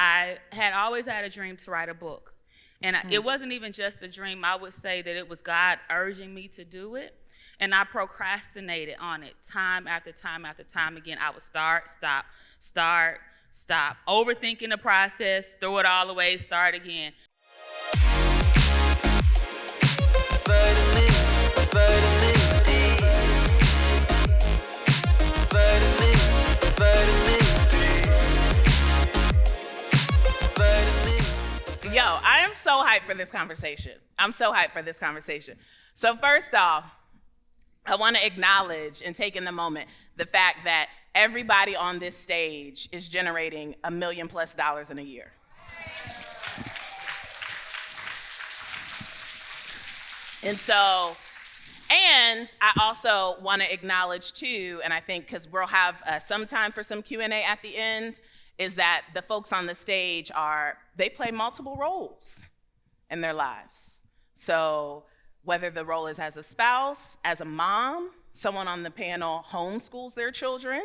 I had always had a dream to write a book. And it wasn't even just a dream. I would say that it was God urging me to do it. And I procrastinated on it time after time after time again. I would start, stop, overthinking the process, throw it all away, start again. Yo, I am so hyped for this conversation. So first off, I want to acknowledge and take in the moment the fact that everybody on this stage is generating $1 million+ in a year. And I also want to acknowledge too, and I think because we'll have some time for some Q&A at the end, is that the folks on the stage they play multiple roles in their lives. So whether the role is as a spouse, as a mom, someone on the panel homeschools their children,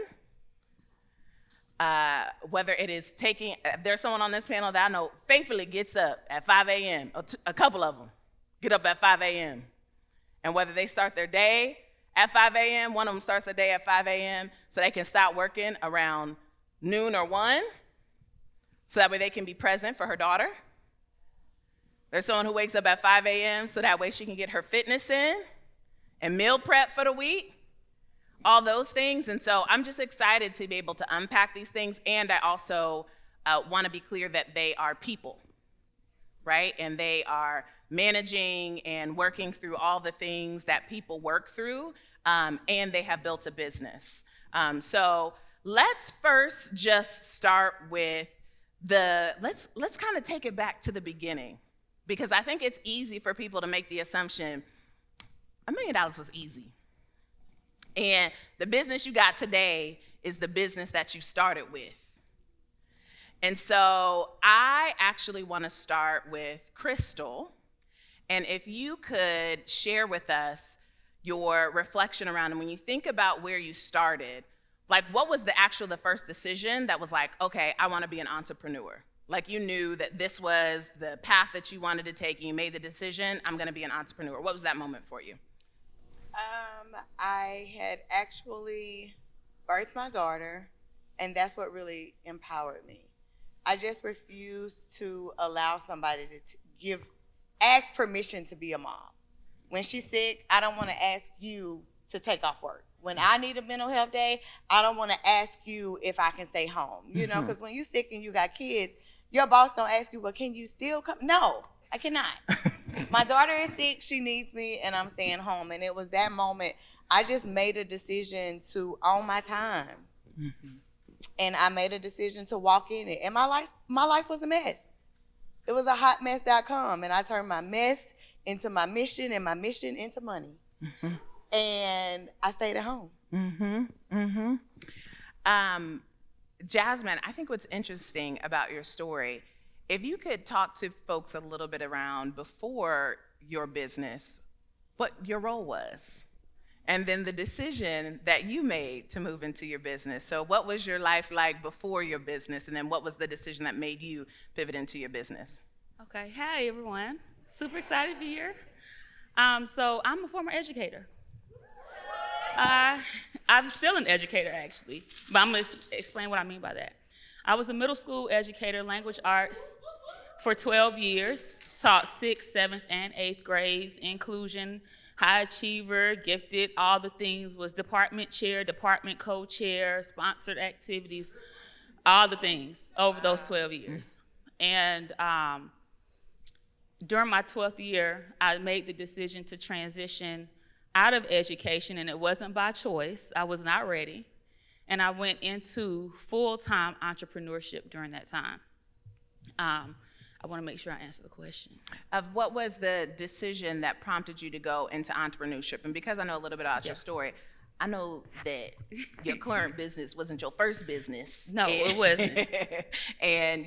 whether it is there's someone on this panel that I know faithfully gets up at 5 a.m., a couple of them get up at 5 a.m., and whether they start their day at 5 a.m., one of them starts their day at 5 a.m. so they can start working around noon or 1, so that way they can be present for her daughter. There's someone who wakes up at 5 a.m. so that way she can get her fitness in and meal prep for the week, all those things. And so I'm just excited to be able to unpack these things. And I also want to be clear that they are people, right? And they are managing and working through all the things that people work through, and they have built a business. So let's first just start with let's kind of take it back to the beginning, because I think it's easy for people to make the assumption $1 million was easy. And the business you got today is the business that you started with. And so I actually want to start with Crystal. And if you could share with us your reflection around, and when you think about where you started, like, what was the first decision that was like, okay, I want to be an entrepreneur? Like, you knew that this was the path that you wanted to take, and you made the decision, I'm going to be an entrepreneur. What was that moment for you? I had actually birthed my daughter, and that's what really empowered me. I just refused to allow somebody to ask permission to be a mom. When she's sick, I don't want to ask you to take off work. When I need a mental health day, I don't want to ask you if I can stay home, because when you're sick and you got kids, your boss don't ask you, well, can you still come? No, I cannot. My daughter is sick, she needs me, and I'm staying home. And it was that moment, I just made a decision to own my time. Mm-hmm. And I made a decision to walk in it. And my life was a mess. It was a hot mess.com. And I turned my mess into my mission, and my mission into money. Mm-hmm. And I stayed at home. Jasmine, I think what's interesting about your story, if you could talk to folks a little bit around before your business, what your role was, and then the decision that you made to move into your business. So what was your life like before your business, and then what was the decision that made you pivot into your business? Okay, hi everyone. Super excited to be here. So I'm a former educator. I'm still an educator, actually, but I'm going to explain what I mean by that. I was a middle school educator, language arts, for 12 years, taught 6th, 7th, and 8th grades, inclusion, high achiever, gifted, all the things, was department chair, department co-chair, sponsored activities, all the things over those 12 years. And during my 12th year, I made the decision to transition out of education, and it wasn't by choice. I was not ready. And I went into full-time entrepreneurship during that time. I want to make sure I answer the question. Of what was the decision that prompted you to go into entrepreneurship? And because I know a little bit about your story, I know that your current business wasn't your first business. No, it wasn't. And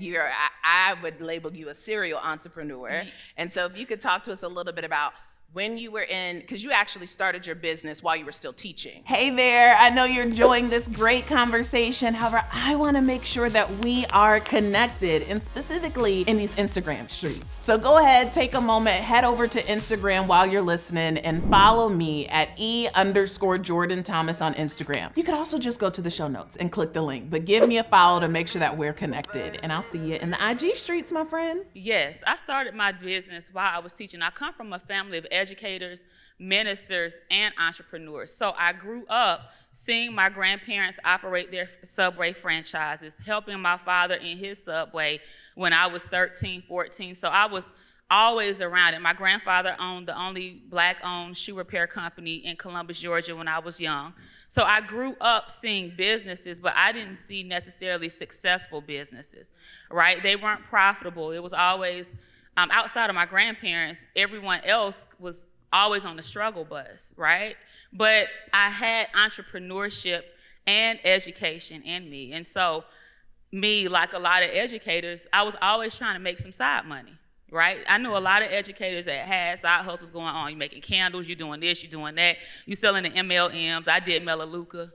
I would label you a serial entrepreneur. And so if you could talk to us a little bit about when you were because you actually started your business while you were still teaching. Hey there, I know you're enjoying this great conversation. However, I want to make sure that we are connected, and specifically in these Instagram streets. So go ahead, take a moment, head over to Instagram while you're listening and follow me at _Jordan Thomas on Instagram. You could also just go to the show notes and click the link, but give me a follow to make sure that we're connected. And I'll see you in the IG streets, my friend. Yes, I started my business while I was teaching. I come from a family of educators, ministers, and entrepreneurs. So I grew up seeing my grandparents operate their Subway franchises, helping my father in his Subway when I was 13, 14. So I was always around it. My grandfather owned the only Black-owned shoe repair company in Columbus, Georgia when I was young. So I grew up seeing businesses, but I didn't see necessarily successful businesses, right? They weren't profitable. It was always, outside of my grandparents, everyone else was always on the struggle bus, right? But I had entrepreneurship and education in me. And so me, like a lot of educators, I was always trying to make some side money, right? I knew a lot of educators that had side hustles going on. You're making candles, you're doing this, you're doing that. You're selling the MLMs. I did Melaleuca.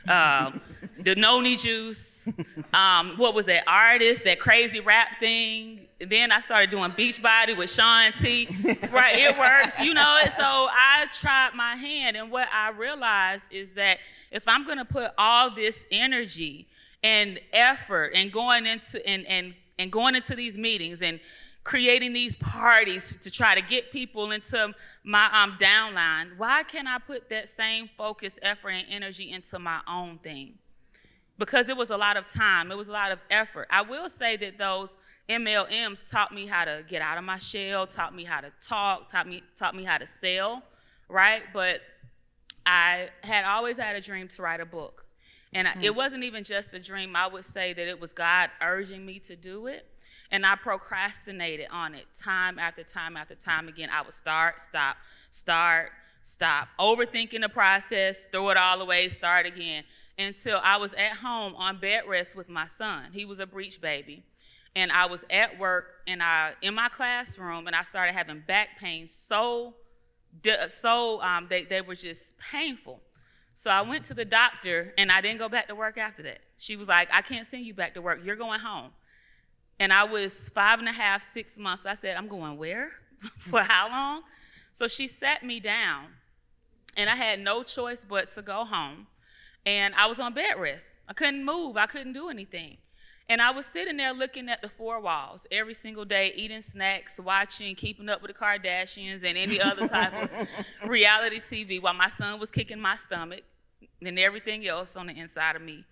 The Noni juice, what was that artist, that crazy rap thing. Then I started doing Beachbody with Sean T. Right, it works, you know it. So I tried my hand, and what I realized is that if I'm gonna put all this energy and effort and going into and going into these meetings and creating these parties to try to get people into my downline, why can't I put that same focus, effort, and energy into my own thing? Because it was a lot of time, it was a lot of effort. I will say that those MLMs taught me how to get out of my shell, taught me how to talk, taught me how to sell, right? But I had always had a dream to write a book. And it wasn't even just a dream. I would say that it was God urging me to do it. And I procrastinated on it time after time after time again. I would start, stop, overthinking the process, throw it all away, start again, until I was at home on bed rest with my son. He was a breech baby. And I was at work and in my classroom, and I started having back pain they were just painful. So I went to the doctor, and I didn't go back to work after that. She was like, I can't send you back to work. You're going home. And I was 5.5, 6 months. I said, I'm going where? For how long? So she sat me down, and I had no choice but to go home. And I was on bed rest. I couldn't move. I couldn't do anything. And I was sitting there looking at the four walls every single day, eating snacks, watching, keeping up with the Kardashians and any other type of reality TV while my son was kicking my stomach and everything else on the inside of me.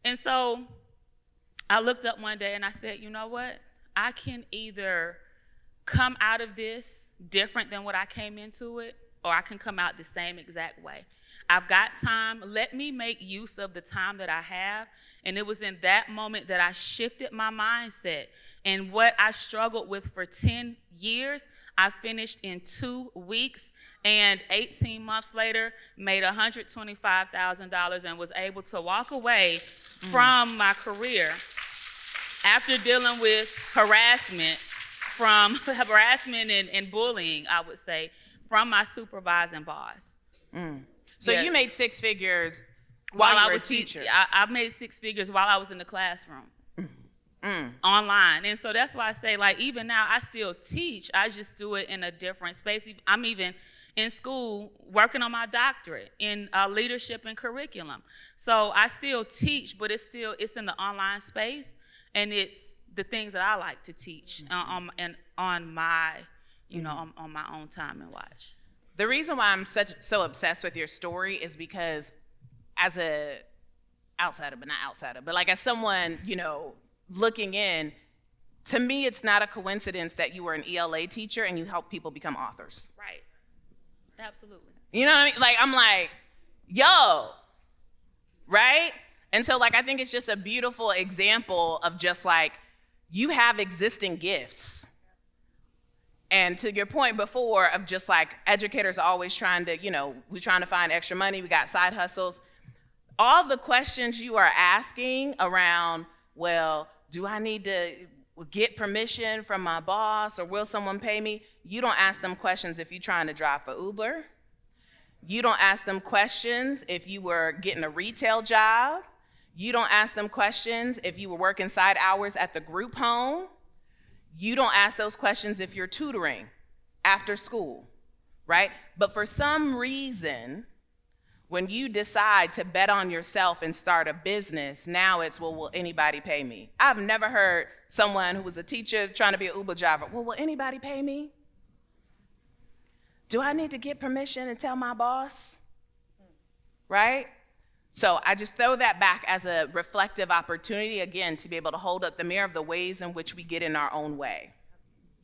And so I looked up one day and I said, you know what? I can either come out of this different than what I came into it, or I can come out the same exact way. I've got time. Let me make use of the time that I have. And it was in that moment that I shifted my mindset. And what I struggled with for 10 years, I finished in 2 weeks. And 18 months later, made $125,000 and was able to walk away from my career after dealing with harassment and bullying, I would say, from my supervising boss. So you made 6 figures while I was a teacher. I made 6 figures while I was in the classroom, online. And so that's why I say, like, even now I still teach. I just do it in a different space. I'm even in school working on my doctorate in leadership and curriculum. So I still teach, but it's in the online space, and it's the things that I like to teach on my own time and watch. The reason why I'm so obsessed with your story is because as a outsider, but like as someone, looking in, to me, it's not a coincidence that you were an ELA teacher and you help people become authors. Right. Absolutely. You know what I mean? Like, I'm like, yo, right? And so, like, I think it's just a beautiful example of just like, you have existing gifts. And to your point before of just like educators are always trying to, we're trying to find extra money, we got side hustles. All the questions you are asking around, well, do I need to get permission from my boss or will someone pay me? You don't ask them questions if you're trying to drive for Uber. You don't ask them questions if you were getting a retail job. You don't ask them questions if you were working side hours at the group home. You don't ask those questions if you're tutoring after school, right? But for some reason, when you decide to bet on yourself and start a business, now it's, well, will anybody pay me? I've never heard someone who was a teacher trying to be an Uber driver, well, will anybody pay me? Do I need to get permission and tell my boss? Right? So I just throw that back as a reflective opportunity, again, to be able to hold up the mirror of the ways in which we get in our own way.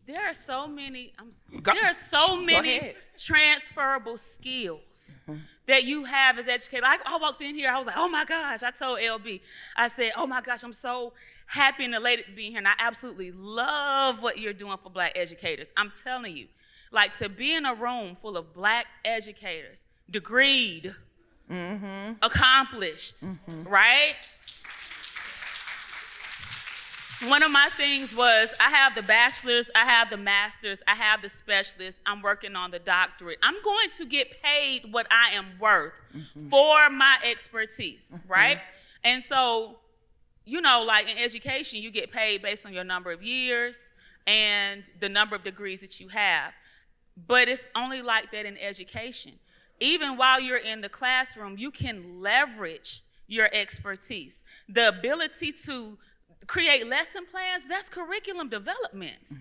There are so many, Go many ahead. transferable skills that you have as educator. I walked in here, I was like, oh my gosh, I told LB, I said, oh my gosh, I'm so happy and elated to be here, and I absolutely love what you're doing for Black educators. I'm telling you, like, to be in a room full of Black educators, degreed, accomplished, right? One of my things was, I have the bachelor's, I have the master's, I have the specialist, I'm working on the doctorate. I'm going to get paid what I am worth for my expertise, right? And so, you know, like in education, you get paid based on your number of years and the number of degrees that you have. But it's only like that in education. Even while you're in the classroom, you can leverage your expertise. The ability to create lesson plans, that's curriculum development.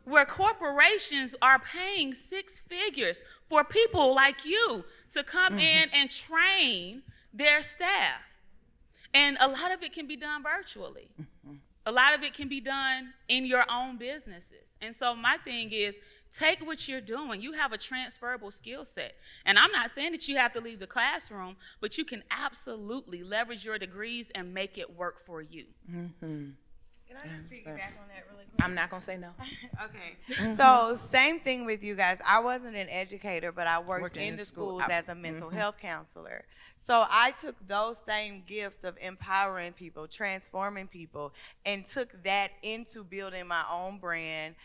Where corporations are paying 6 figures for people like you to come in and train their staff. And a lot of it can be done virtually. A lot of it can be done in your own businesses. And so my thing is, take what you're doing. You have a transferable skill set. And I'm not saying that you have to leave the classroom, but you can absolutely leverage your degrees and make it work for you. Can I just piggyback on that really quick? I'm not going to say no. Okay. So same thing with you guys. I wasn't an educator, but I worked in the schools as a mental health counselor. So I took those same gifts of empowering people, transforming people, and took that into building my own brand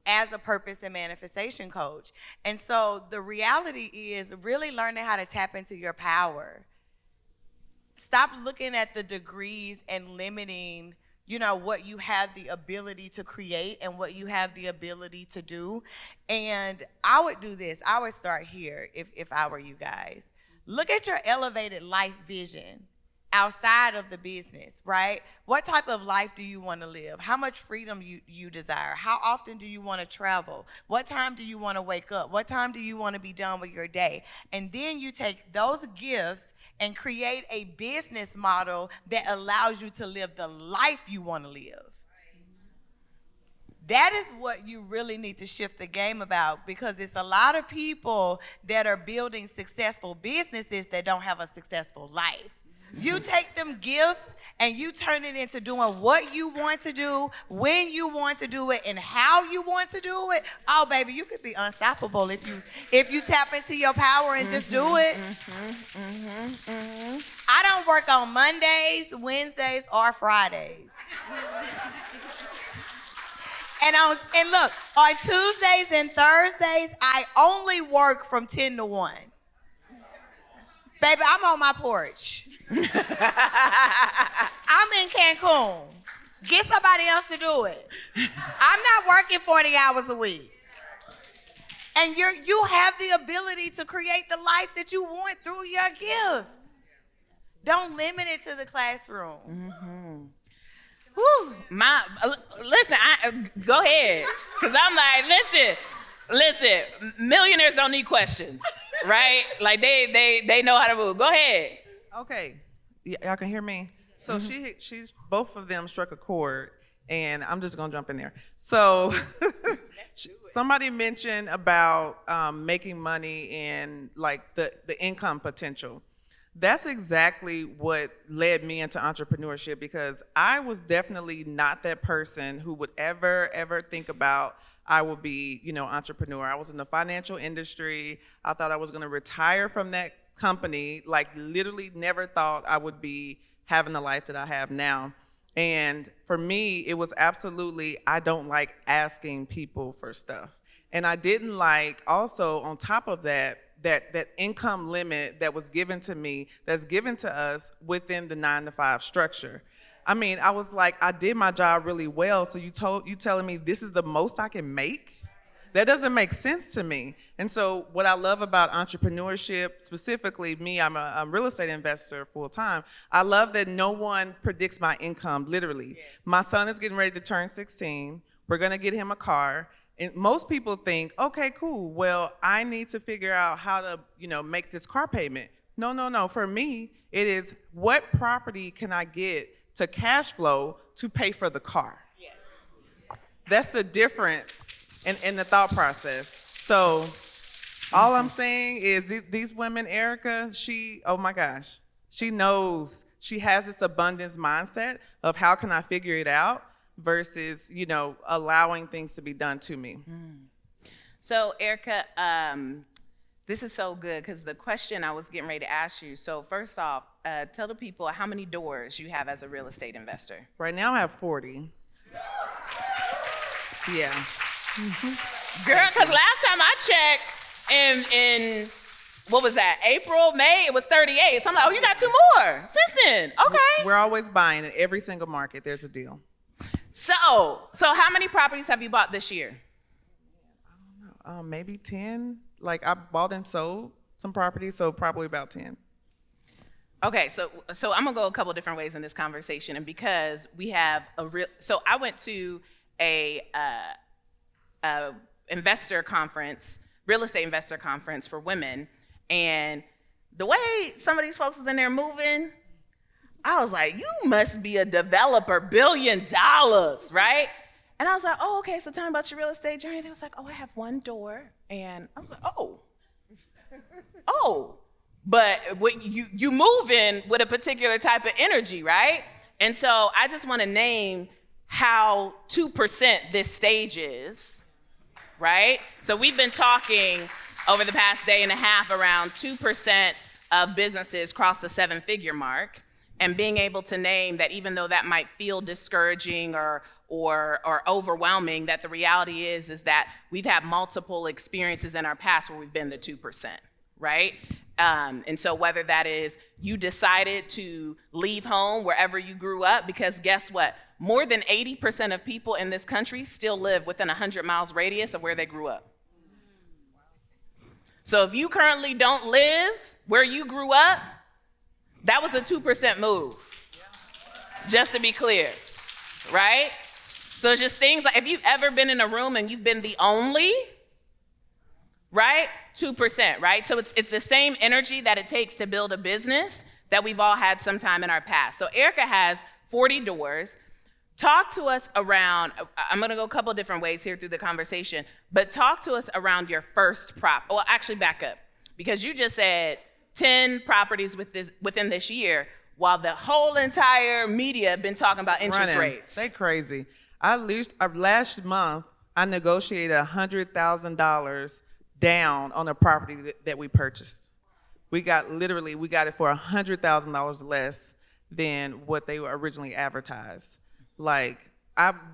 as a purpose and manifestation coach. And so the reality is really learning how to tap into your power. Stop looking at the degrees and limiting, you know, what you have the ability to create and what you have the ability to do. And I would do this. I would start here if I were you guys. Look at your elevated life vision outside of the business, right? What type of life do you want to live? How much freedom you desire? How often do you want to travel? What time do you want to wake up? What time do you want to be done with your day? And then you take those gifts and create a business model that allows you to live the life you want to live. That is what you really need to shift the game about, because it's a lot of people that are building successful businesses that don't have a successful life. You take them gifts and you turn it into doing what you want to do, when you want to do it, and how you want to do it. Oh, baby, you could be unstoppable if you tap into your power and just do it. I don't work on Mondays, Wednesdays, or Fridays. And look, on Tuesdays and Thursdays, I only work from 10 to 1. Baby, I'm on my porch. I'm in Cancun. Get somebody else to do it. I'm not working 40 hours a week. And you have the ability to create the life that you want through your gifts. Don't limit it to the classroom. Whew, listen, go ahead. Because I'm like, listen, millionaires don't need questions, right? Like they know how to move. Go ahead. Okay, y'all can hear me? So she's both of them struck a chord, and I'm just gonna jump in there. So somebody mentioned about making money and like the income potential. That's exactly what led me into entrepreneurship, because I was definitely not that person who would ever think about I will be, entrepreneur. I was in the financial industry. I thought I was going to retire from that company, like literally never thought I would be having the life that I have now. And for me, it was absolutely, I don't like asking people for stuff. And I didn't like, also on top of that income limit that was given to me, that's given to us within the 9-to-5 structure. I mean, I was like, I did my job really well, so you telling me this is the most I can make? That doesn't make sense to me. And so what I love about entrepreneurship, specifically me, I'm a real estate investor full time. I love that no one predicts my income, literally. My son is getting ready to turn 16. We're gonna get him a car. And most people think, okay, cool, well, I need to figure out how to, make this car payment. No. For me, it is what property can I get to cash flow to pay for the car? Yes. That's the difference in the thought process. So all I'm saying is these women, Erika, oh my gosh, she knows, she has this abundance mindset of how can I figure it out versus, allowing things to be done to me. So Erika, this is so good because the question I was getting ready to ask you. So first off, tell the people how many doors you have as a real estate investor. Right now I have 40. Yeah. Girl, because last time I checked in what was that, April, May, it was 38. So I'm like, oh, you got 2 more since then. Okay. We're always buying in every single market. There's a deal. So how many properties have you bought this year? I don't know, maybe 10. Like I bought and sold some properties, so probably about 10. Okay, so I'm gonna go a couple different ways in this conversation, and because we have so I went to a investor conference, real estate investor conference for women, and the way some of these folks was in there moving, I was like, you must be a developer, $1 billion, right? And I was like, oh, okay, so tell me about your real estate journey. They was like, oh, I have 1 door. And I was like, oh. But you move in with a particular type of energy, right? And so I just want to name how 2% this stage is, right? So we've been talking over the past day and a half around 2% of businesses cross the 7-figure mark, and being able to name that even though that might feel discouraging or overwhelming, that the reality is that we've had multiple experiences in our past where we've been the 2%, right? And so whether that is you decided to leave home wherever you grew up, because guess what? More than 80% of people in this country still live within 100 miles radius of where they grew up. So if you currently don't live where you grew up, that was a 2% move, just to be clear, right? So it's just things like if you've ever been in a room and you've been the only, right? 2%, right? So it's the same energy that it takes to build a business that we've all had sometime in our past. So Erika has 40 doors. Talk to us around, I'm gonna go a couple different ways here through the conversation, but talk to us around your first well, actually back up, because you just said 10 properties within this year, while the whole entire media have been talking about interest rates. They crazy. Last month, I negotiated $100,000 down on a property that we purchased. We got it for $100,000 less than what they were originally advertised. Like,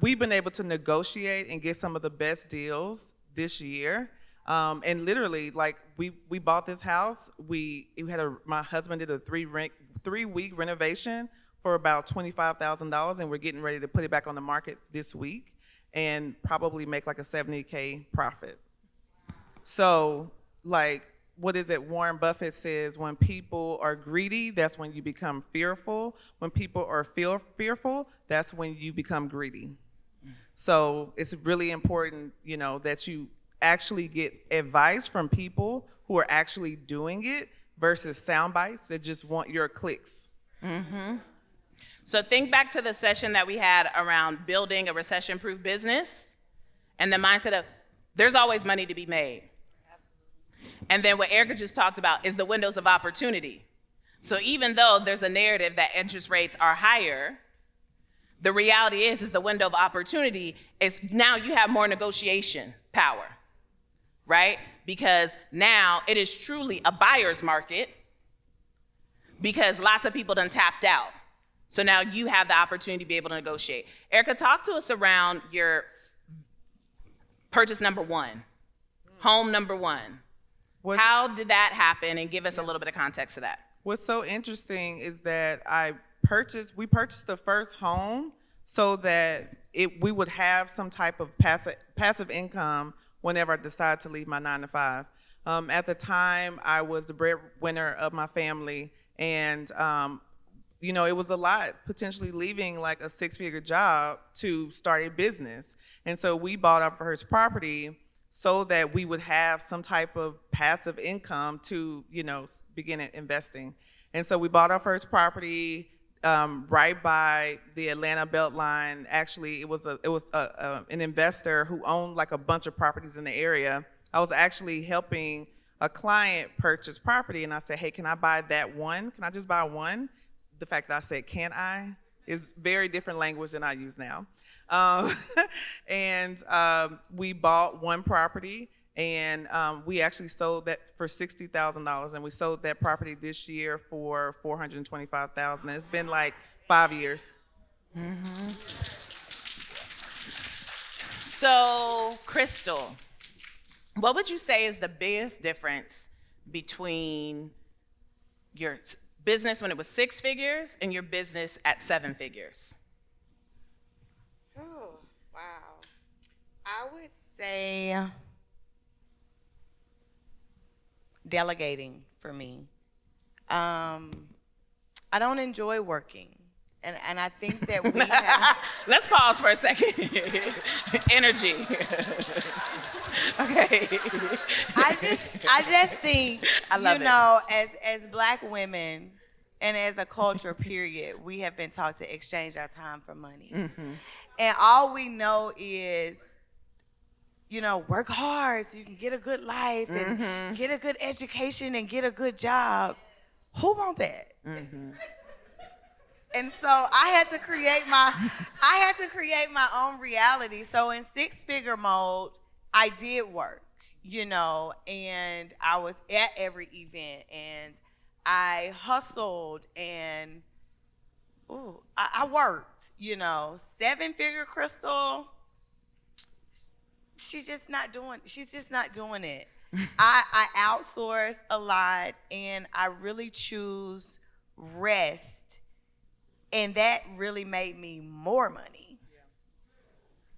we've been able to negotiate and get some of the best deals this year. And literally, like, we bought this house. My husband did a 3-week renovation for about $25,000, and we're getting ready to put it back on the market this week and probably make like a $70K profit. So, like, what is it? Warren Buffett says, when people are greedy, that's when you become fearful. When people are fearful, that's when you become greedy. So it's really important, that you actually get advice from people who are actually doing it versus sound bites that just want your clicks. Mm-hmm. So think back to the session that we had around building a recession-proof business and the mindset of there's always money to be made. And then what Erika just talked about is the windows of opportunity. So even though there's a narrative that interest rates are higher, the reality is the window of opportunity is now you have more negotiation power, right? Because now it is truly a buyer's market because lots of people done tapped out. So now you have the opportunity to be able to negotiate. Erika, talk to us around your purchase number one, home number one. How did that happen? And give us a little bit of context to that. What's so interesting is that we purchased the first home so that we would have some type of passive income whenever I decided to leave my 9-to-5. At the time, I was the breadwinner of my family, and it was a lot potentially leaving like a 6-figure job to start a business. And so we bought our first property so that we would have some type of passive income to, begin investing. And so we bought our first property right by the Atlanta Beltline. Actually, it was an investor who owned like a bunch of properties in the area. I was actually helping a client purchase property, and I said, hey, can I buy that one? Can I just buy one? The fact that I said, can I, is very different language than I use now. And we bought one property, and we actually sold that for $60,000, and we sold that property this year for $425,000. It's been like 5 years. Mm-hmm. So, Crystal, what would you say is the biggest difference between your business when it was 6 figures and your business at 7 figures? Oh, wow. I would say delegating for me. I don't enjoy working. And I think that we have... Let's pause for a second. Energy. Okay. I just think, as Black women and as a culture, period, we have been taught to exchange our time for money. Mm-hmm. And all we know is, work hard so you can get a good life and get a good education and get a good job. Who want that? Mm-hmm. And so I had to create my own reality. So in 6-figure mode, I did work, and I was at every event, and I hustled, and I worked, 7-figure Crystal, she's just not doing it. I outsource a lot, and I really choose rest. And that really made me more money.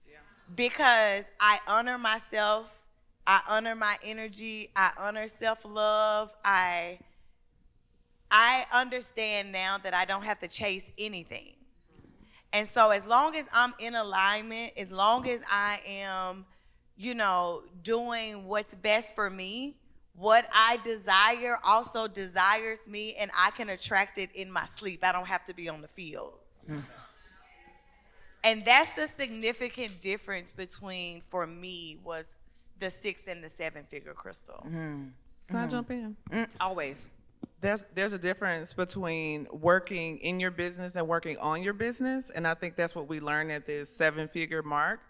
Yeah. Because I honor myself, I honor my energy, I honor self-love. I understand now that I don't have to chase anything. And so as long as I'm in alignment, as long as I am, doing what's best for me, what I desire also desires me, and I can attract it in my sleep. I don't have to be on the fields. Mm. And that's the significant difference between, for me, was the 6 and the 7-figure Crystal. Mm-hmm. Can I jump in? Always. There's a difference between working in your business and working on your business, and I think that's what we learned at this 7-figure mark.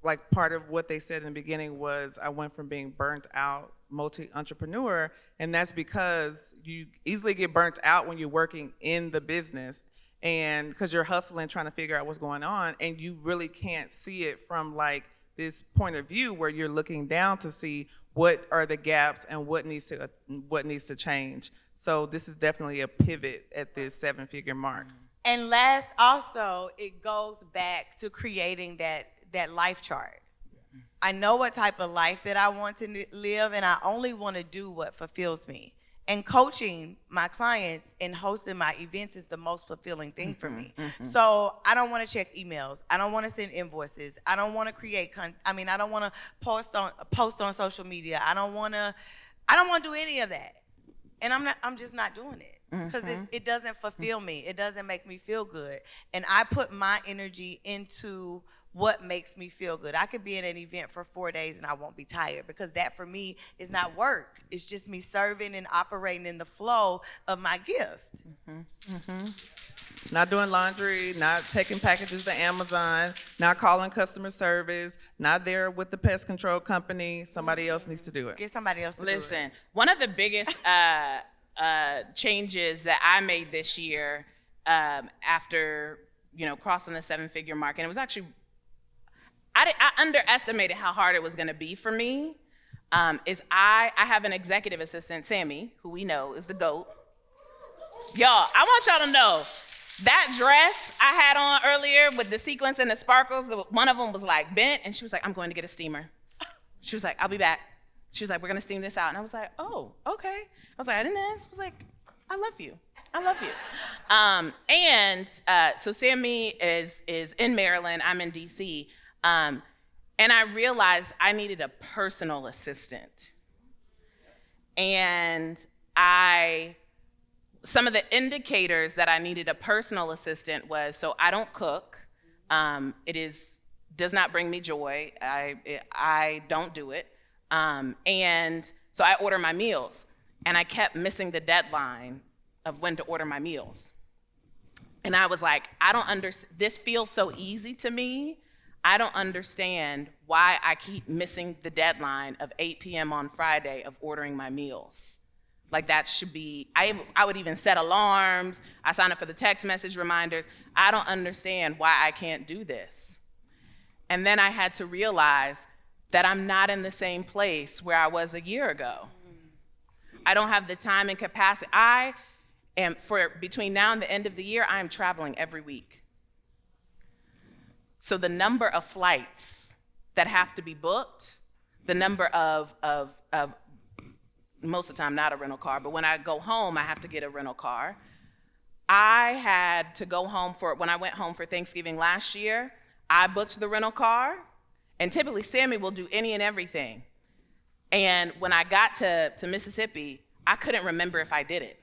Like part of what they said in the beginning was I went from being burnt out multi-entrepreneur, and that's because you easily get burnt out when you're working in the business, and because you're hustling trying to figure out what's going on, and you really can't see it from like this point of view where you're looking down to see what are the gaps and what needs to change. So this is definitely a pivot at this 7-figure mark. And last, also, it goes back to creating that life chart. I know what type of life that I want to live, and I only want to do what fulfills me. And coaching my clients and hosting my events is the most fulfilling thing for me. Mm-hmm. So I don't want to check emails. I don't want to send invoices. I don't want to create I don't want to post on social media. I don't want to do any of that. And I'm just not doing it because it doesn't fulfill me. It doesn't make me feel good. And I put my energy into what makes me feel good. I could be in an event for 4 days and I won't be tired, because that for me is not work. It's just me serving and operating in the flow of my gift. Mm-hmm. Mm-hmm. Not doing laundry, not taking packages to Amazon, not calling customer service, not there with the pest control company. Somebody else needs to do it. Get somebody else to do it. Listen, one of the biggest changes that I made this year after, crossing the 7-figure mark. And it was actually, I underestimated how hard it was going to be for me. I have an executive assistant, Sammy, who we know is the GOAT. Y'all, I want y'all to know, that dress I had on earlier with the sequins and the sparkles, one of them was like bent, and she was like, I'm going to get a steamer. She was like, I'll be back. She was like, we're going to steam this out. And I was like, oh, okay. I was like, I didn't ask. I was like, I love you. I love you. So Sammy is in Maryland. I'm in DC. And I realized I needed a personal assistant. And some of the indicators that I needed a personal assistant was, so I don't cook. Does not bring me joy. I don't do it. And so I order my meals. And I kept missing the deadline of when to order my meals. And I was like, I don't understand. This feels so easy to me. I don't understand why I keep missing the deadline of 8 p.m. on Friday of ordering my meals. Like, that should be, I would even set alarms. I signed up for the text message reminders. I don't understand why I can't do this. And then I had to realize that I'm not in the same place where I was a year ago. I don't have the time and capacity. Between now and the end of the year, I am traveling every week. So the number of flights that have to be booked, the number of most of the time not a rental car, but when I go home, I have to get a rental car. I had to go home when I went home for Thanksgiving last year, I booked the rental car, and typically Sammy will do any and everything. And when I got to Mississippi, I couldn't remember if I did it.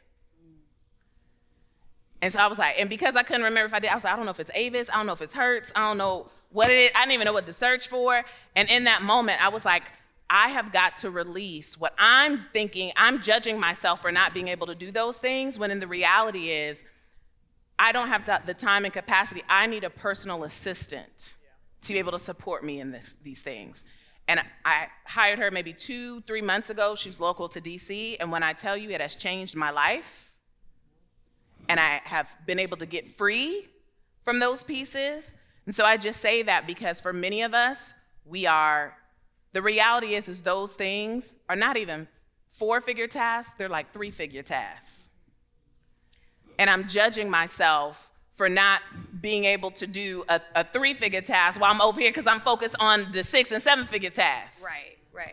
And so I was like, and because I couldn't remember if I did, I was like, I don't know if it's Avis, I don't know if it's Hertz, I don't know what it is, I didn't even know what to search for. And in that moment, I was like, I have got to release what I'm thinking. I'm judging myself for not being able to do those things, when in the reality is, I don't have the time and capacity. I need a personal assistant to be able to support me in these things. And I hired her maybe 2-3 months ago. She's local to DC. And when I tell you, it has changed my life. And I have been able to get free from those pieces. And so I just say that because for many of us, the reality is those things are not even 4-figure tasks, they're like 3-figure tasks. And I'm judging myself for not being able to do a 3-figure task while I'm over here because I'm focused on the 6- and 7-figure tasks.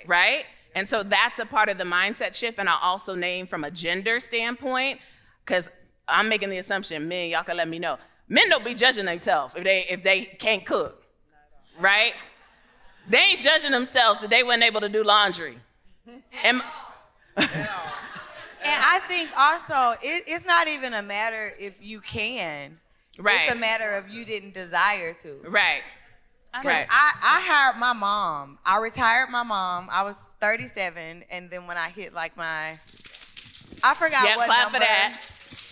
Right? And so that's a part of the mindset shift. And I also name from a gender standpoint, because I'm making the assumption, men, y'all can let me know, men don't be judging themselves if they can't cook, right? They ain't judging themselves that they weren't able to do laundry. And I think also, it's not even a matter if you can. Right. It's a matter of you didn't desire to. Right. Because I hired my mom. I retired my mom. I was 37, and then when I hit like I forgot what clap number. For that.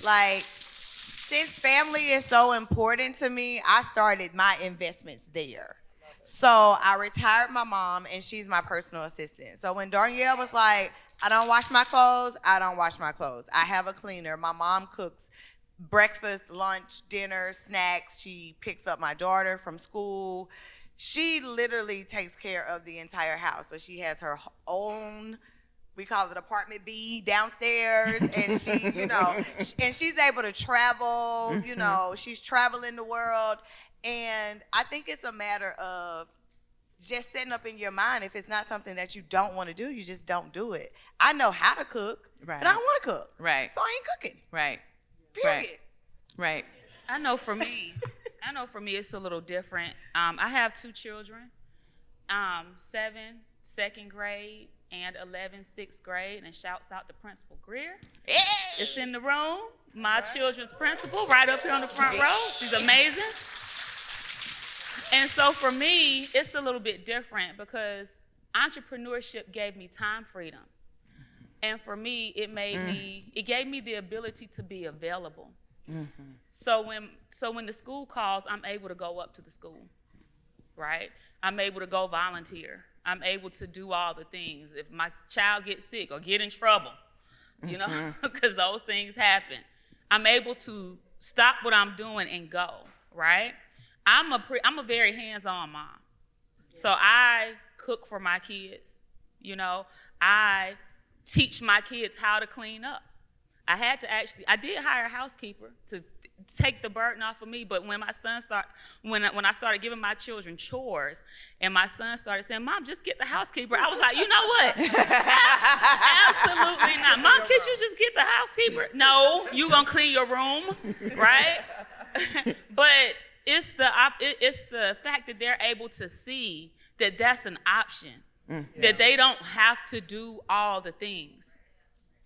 Like, since family is so important to me, I started my investments there. So I retired my mom, and she's my personal assistant. So when Darnielle was like, I don't wash my clothes, I don't wash my clothes. I have a cleaner. My mom cooks breakfast, lunch, dinner, snacks. She picks up my daughter from school. She literally takes care of the entire house. But she has her own, we call it apartment B, downstairs. And she, and she's able to travel, she's traveling the world. And I think it's a matter of just setting up in your mind, if it's not something that you don't want to do, you just don't do it. I know how to cook, but I don't want to cook. Right. So I ain't cooking. Right. Period. Right. I know for me it's a little different. I have 2 children, 7, 2nd grade, and 11, 6th grade, and shouts out to Principal Greer. Hey! It's in the room. My children's principal right up here on the front row. She's amazing. And so for me, it's a little bit different because entrepreneurship gave me time freedom. And for me, it gave me the ability to be available. Mm-hmm. So when the school calls, I'm able to go up to the school, right? I'm able to go volunteer. I'm able to do all the things. If my child gets sick or get in trouble, because those things happen, I'm able to stop what I'm doing and go, right? I'm a very hands-on mom. So I cook for my kids, you know. I teach my kids how to clean up. I did hire a housekeeper to take the burden off of me, but when I started giving my children chores and my son started saying, Mom, just get the housekeeper, I was like, you know what? Absolutely not. Mom, can't you just get the housekeeper? No, you gonna clean your room, right? But it's the fact that they're able to see that that's an option, that they don't have to do all the things.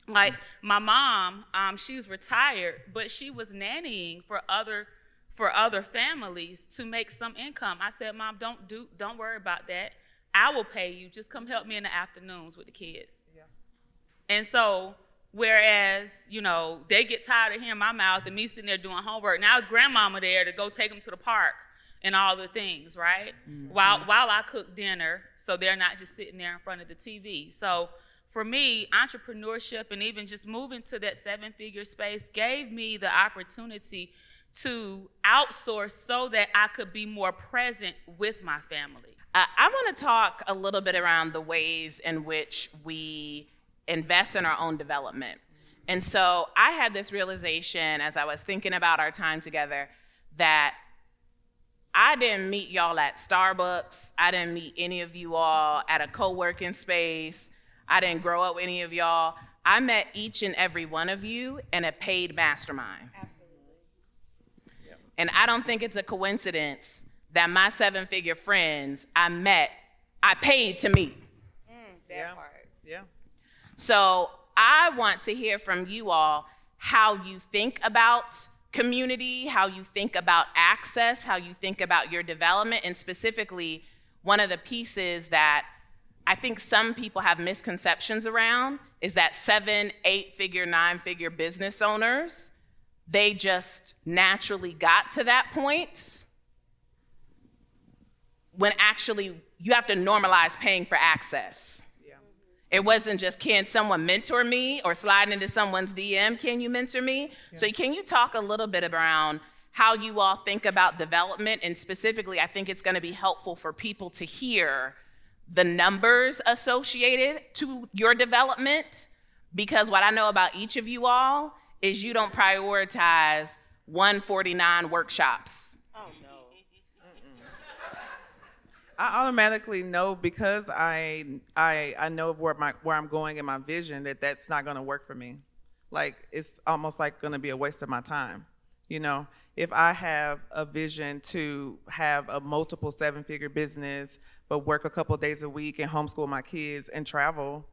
Like my mom, she's retired, but she was nannying for other families to make some income. I said, Mom, don't worry about that. I will pay you. Just come help me in the afternoons with the kids. Yeah. And so, whereas, you know, they get tired of hearing my mouth and me sitting there doing homework. Now grandmama there to go take them to the park and all the things, right? Mm-hmm. While I cook dinner, so they're not just sitting there in front of the TV. So for me, entrepreneurship and even just moving to that 7-figure space gave me the opportunity to outsource so that I could be more present with my family. I want to talk a little bit around the ways in which we invest in our own development. And so I had this realization as I was thinking about our time together that I didn't meet y'all at Starbucks. I didn't meet any of you all at a co-working space. I didn't grow up with any of y'all. I met each and every one of you in a paid mastermind. Absolutely. Yep. And I don't think it's a coincidence that my 7-figure friends I paid to meet. That part. Yeah. So I want to hear from you all how you think about community, how you think about access, how you think about your development, and specifically one of the pieces that I think some people have misconceptions around is that 7, 8-figure, 9-figure business owners, they just naturally got to that point when actually you have to normalize paying for access. Yeah. It wasn't just, can someone mentor me, or slide into someone's DM, can you mentor me? Yeah. So can you talk a little bit around how you all think about development? And specifically, I think it's gonna be helpful for people to hear the numbers associated to your development, because what I know about each of you all is you don't prioritize 149 workshops. Oh, no. I automatically know, because I know where I'm going in my vision, that's not going to work for me. Like, it's almost like going to be a waste of my time. You know, if I have a vision to have a multiple 7-figure business, but work a couple days a week and homeschool my kids and travel,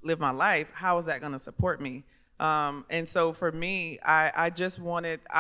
live my life, how is that going to support me? And so for me, I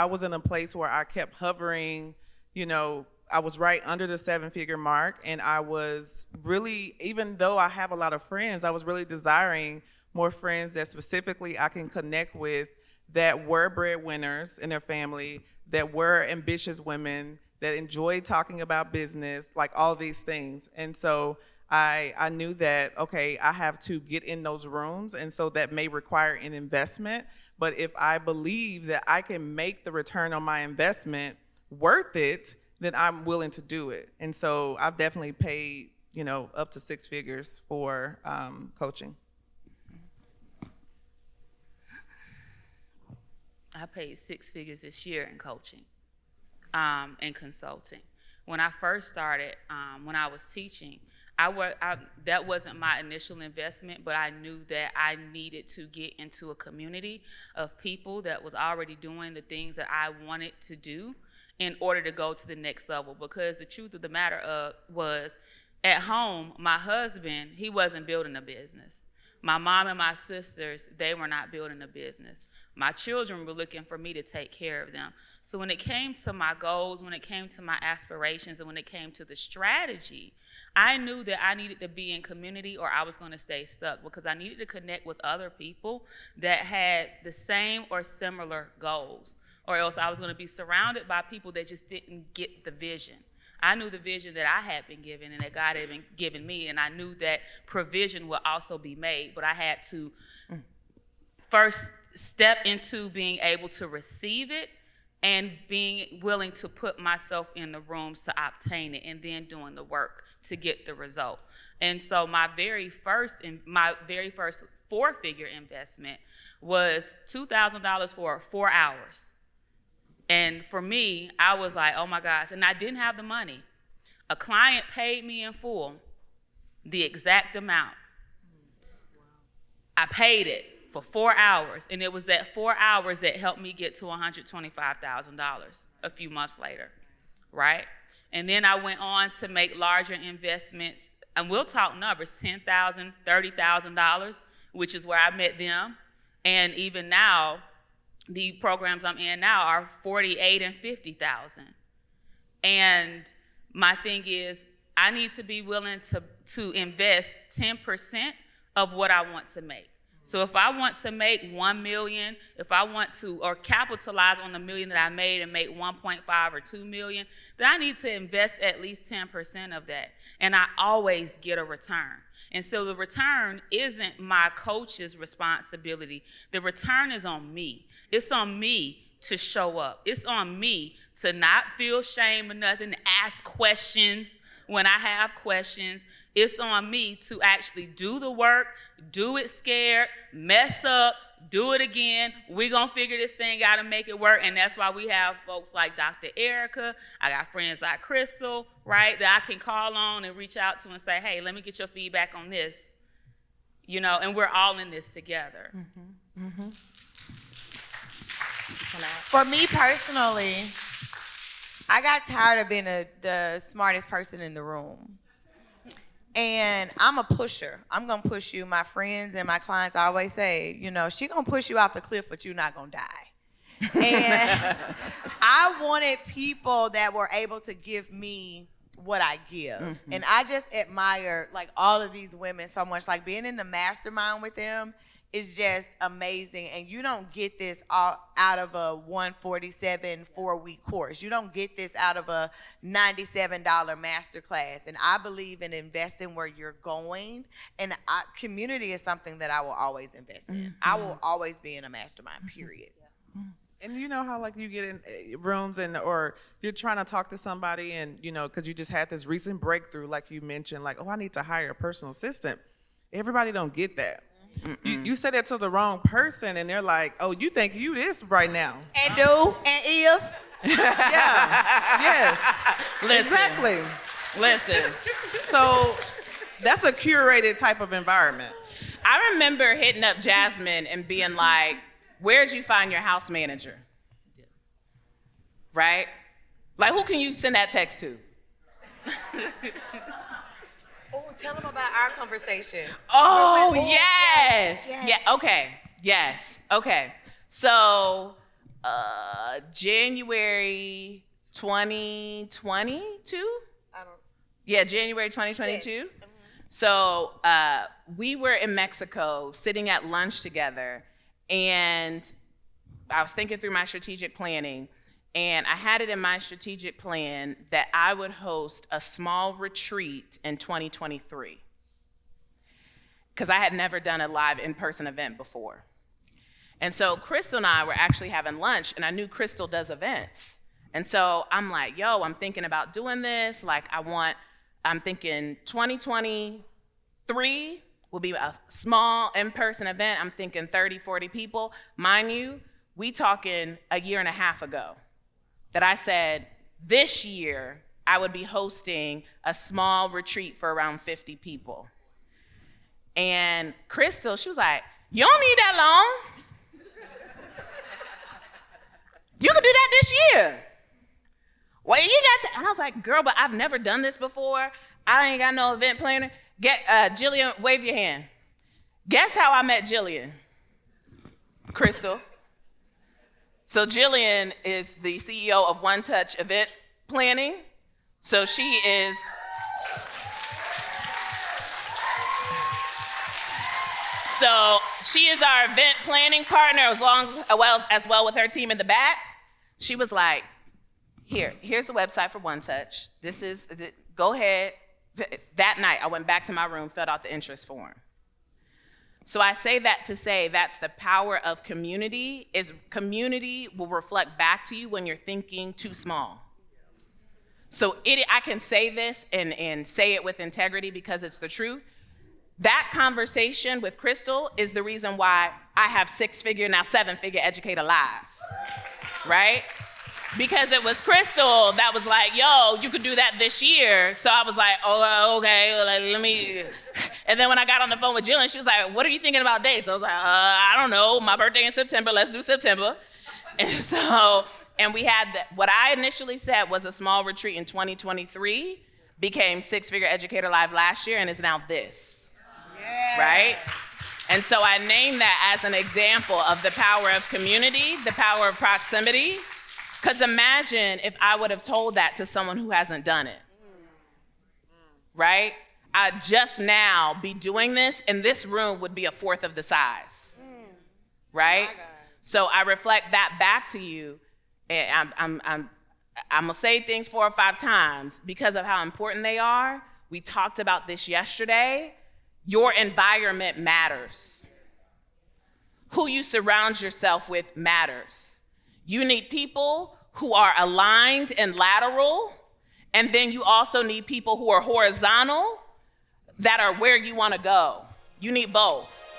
was in a place where I kept hovering, you know, I was right under the 7-figure mark, and I was really, even though I have a lot of friends, I was really desiring more friends that specifically I can connect with that were breadwinners in their family, that were ambitious women, that enjoyed talking about business, like all these things. And so I knew that, okay, I have to get in those rooms, and so that may require an investment. But if I believe that I can make the return on my investment worth it, then I'm willing to do it. And so I've definitely paid, you know, up to 6 figures for coaching. I paid 6 figures this year in coaching and consulting. When I first started, when I was teaching, that wasn't my initial investment, but I knew that I needed to get into a community of people that was already doing the things that I wanted to do in order to go to the next level. Because the truth of the matter was, at home, my husband, he wasn't building a business. My mom and my sisters, they were not building a business. My children were looking for me to take care of them. So when it came to my goals, when it came to my aspirations, and when it came to the strategy, I knew that I needed to be in community or I was going to stay stuck, because I needed to connect with other people that had the same or similar goals, or else I was going to be surrounded by people that just didn't get the vision. I knew the vision that I had been given and that God had been given me, and I knew that provision would also be made, but I had to first step into being able to receive it and being willing to put myself in the rooms to obtain it, and then doing the work to get the result. And so my very first 4-figure investment was $2,000 for 4 hours. And for me, I was like, oh my gosh, and I didn't have the money. A client paid me in full the exact amount. I paid it for 4 hours, and it was that 4 hours that helped me get to $125,000 a few months later, right? And then I went on to make larger investments, and we'll talk numbers, $10,000, $30,000, which is where I met them. And even now, the programs I'm in now are $48,000 and $50,000. And my thing is, I need to be willing to invest 10% of what I want to make. So if I want to make 1 million, if I want to, or capitalize on the million that I made and make 1.5 or 2 million, then I need to invest at least 10% of that. And I always get a return. And so the return isn't my coach's responsibility. The return is on me. It's on me to show up. It's on me to not feel shame or nothing, ask questions when I have questions. It's on me to actually do the work, do it scared, mess up, do it again. We're going to figure this thing out and make it work. And that's why we have folks like Dr. Erika. I got friends like Crystal, right, that I can call on and reach out to and say, hey, let me get your feedback on this. You know, and we're all in this together. Mm-hmm. Mm-hmm. For me personally, I got tired of being the smartest person in the room. And I'm a pusher. I'm going to push you. My friends and my clients always say, you know, she going to push you off the cliff, but you're not going to die. And I wanted people that were able to give me what I give. Mm-hmm. And I just admire, like, all of these women so much. Like, being in the mastermind with them is just amazing. And you don't get this all out of a 147 4-week course. You don't get this out of a $97 masterclass. And I believe in investing where you're going. And community is something that I will always invest in. Mm-hmm. I will always be in a mastermind, period. Mm-hmm. And you know how, like, you get in rooms or you're trying to talk to somebody and, you know, because you just had this recent breakthrough, like you mentioned, like, oh, I need to hire a personal assistant. Everybody don't get that. You said that to the wrong person, and they're like, oh, you think you this right now. And do, and is. Yeah, yes. Listen. Exactly. Listen. So that's a curated type of environment. I remember hitting up Jasmine and being like, where'd you find your house manager? Right? Like, who can you send that text to? Oh, tell them about our conversation. Oh, yes. Yeah, okay. Yes. Okay. So, January 2022? Yeah, January 2022. Yes. Mm-hmm. So, we were in Mexico sitting at lunch together, and I was thinking through my strategic planning. And I had it in my strategic plan that I would host a small retreat in 2023 because I had never done a live in-person event before. And so Crystal and I were actually having lunch, and I knew Crystal does events. And so I'm like, yo, I'm thinking about doing this. Like, I'm thinking 2023 will be a small in-person event. I'm thinking 30, 40 people. Mind you, we talking a year and a half ago. That I said this year I would be hosting a small retreat for around 50 people. And Crystal, she was like, you don't need that long. You can do that this year. Well, you got to, and I was like, girl, but I've never done this before. I ain't got no event planner. Jillian, wave your hand. Guess how I met Jillian? Crystal. So Jillian is the CEO of One Touch Event Planning. So she is our event planning partner as well with her team in the back. She was like, here's the website for One Touch. Go ahead. That night I went back to my room, filled out the interest form. So I say that to say that's the power of community, is community will reflect back to you when you're thinking too small. So I can say this and say it with integrity because it's the truth. That conversation with Crystal is the reason why I have 6-figure, now 7-figure Educator Live, right? Because it was Crystal that was like, yo, you could do that this year. So I was like, oh, okay, well, let me. And then when I got on the phone with Jillian, she was like, what are you thinking about dates? I was like, I don't know, my birthday in September, let's do September. And we had what I initially said was a small retreat in 2023, became 6-figure Educator Live last year, and is now this, right? And so I named that as an example of the power of community, the power of proximity. Because imagine if I would have told that to someone who hasn't done it, right? I'd just now be doing this, and this room would be a fourth of the size, right? So I reflect that back to you, and I'm gonna say things 4 or 5 times because of how important they are. We talked about this yesterday. Your environment matters. Who you surround yourself with matters. You need people who are aligned and lateral, and then you also need people who are horizontal that are where you want to go. You need both.